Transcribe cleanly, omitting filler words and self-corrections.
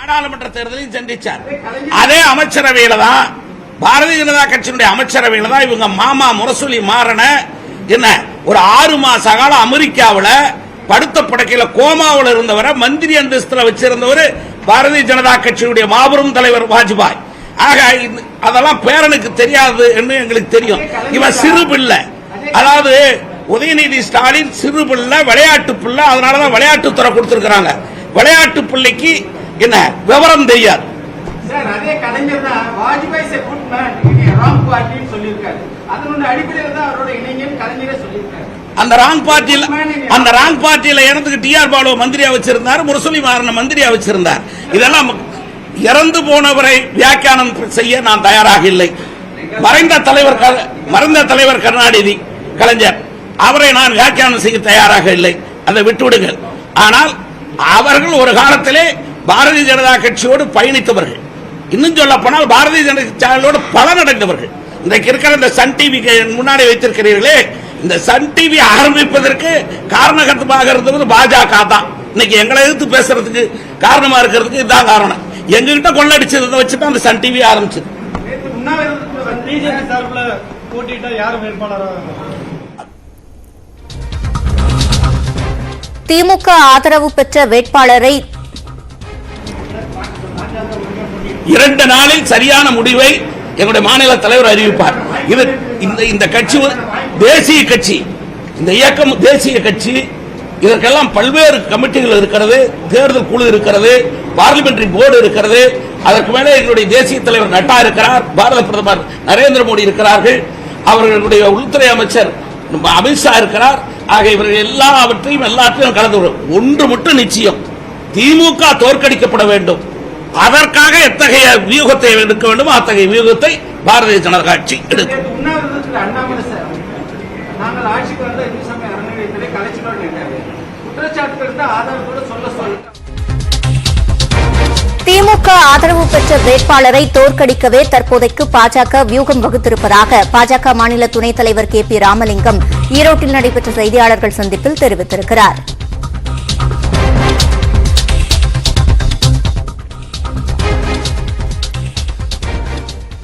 நாடாளுமன்ற தேர்தலையும் சந்திச்சார். அதே அமைச்சரவையில தான் பாரதிய ஜனதா கட்சியினுடைய அமைச்சரவையில தான் இவங்க மாமா முரசொலி மாறன என்ன ஒரு 6 மாச காலம் அமெரிக்காவில் படுத்த படுக்கையில கோமாவில் இருந்தவரை மந்திரி அந்தஸ்துல வச்சிருந்தவர் பாரதிய ஜனதா கட்சியுடைய மாபெரும் தலைவர் வாஜ்பாய். ஆக அதெல்லாம் பேரனுக்கு தெரியாது என்று எங்களுக்கு தெரியும். இவன் சிறு பிள்ளை, அதாவது உதயநிதி ஸ்டாலின் சிறு பிள்ளை, விளையாட்டு பிள்ளை. அதனாலதான் விளையாட்டுத்துறை கொடுத்திருக்கிறாங்க. விளையாட்டு பிள்ளைக்கு என்ன விவரம் தெரியாது. அதே கலைஞர் தான் Vajpayee say good man wrong பார்ட்டின்னு சொல்லியிருக்காரு. அதனுடைய அடிப்படையில் தான் அவரோட இணைஞர் கலைஞரே சொல்லியிருக்காரு. அந்த ராங் பார்ட்டியில இறந்துக்கு டிஆர் பாலு மந்திரியா வச்சிருந்தார், முரசொலி மாறன மந்திரியா வச்சிருந்தார். இதெல்லாம் இறந்து போனவரை வியாக்கியானம் செய்ய நான் தயாராக இல்லை. மறைந்த தலைவர் கருணாநிதி கலைஞர், அவரை நான் வியாக்கியானம் செய்ய தயாராக இல்லை. அதை விட்டுவிடுங்கள். ஆனால் அவர்கள் ஒரு காலத்திலே பாரதிய ஜனதா கட்சியோடு பயணித்தவர்கள், இன்னும் சொல்ல போனால் பாரதிய ஜனதா கட்சியோடு பலனடைந்தவர்கள். இன்றைக்கு இருக்கிற இந்த சன் டிவி முன்னாடி வைத்திருக்கிறீர்களே, இந்த சன் டிவி ஆரம்பிப்பதற்கு காரணகர்த்தமாக இருந்தது பாஜக தான். இன்னைக்கு எங்களை எதிர்த்து பேசுறதுக்கு காரணமா இருக்கிறதுக்கு இதுதான் காரணம். எங்ககிட்ட கொள்ளடிச்சதை வச்சுதான் அந்த சன் டிவி ஆரம்பிச்சது. திமுக ஆதரவு பெற்ற வேட்பாளரை 2 நாளில் சரியான முடிவை எங்களுடைய மாநில தலைவர் அறிவிப்பார். இது இந்த கட்சி தேசிய கட்சி, இந்த இயக்கம் தேசிய கட்சி. இதற்கெல்லாம் பல்வேறு கமிட்டிகள் இருக்கிறது, தேர்தல் குழு இருக்கிறது, பார்லிமெண்டரி போர்டு இருக்கிறது. அதற்கு மேலே எங்களுடைய தேசிய தலைவர் நட்டா இருக்கிறார், பாரத பிரதமர் நரேந்திர மோடி இருக்கிறார்கள், அவர்களுடைய உள்துறை அமைச்சர் அமித்ஷா இருக்கிறார். ஆக இவர்கள் எல்லாவற்றையும் கலந்து ஒன்று மட்டும் நிச்சயம், திமுக தோற்கடிக்கப்பட வேண்டும். அதற்காக எத்தகைய வியூகத்தை எடுக்க வேண்டுமோ அத்தகைய வியூகத்தை பாரதிய ஜனதா கட்சி எடுக்கும். திமுக ஆதரவு பெற்ற வேட்பாளரை தோற்கடிக்கவே தற்போதைக்கு பாஜக வியூகம் வகுத்திருப்பதாக பாஜக மாநில துணைத் தலைவர் KP ராமலிங்கம் ஈரோட்டில் நடைபெற்ற செய்தியாளர்கள் சந்திப்பில் தெரிவித்திருக்கிறார்.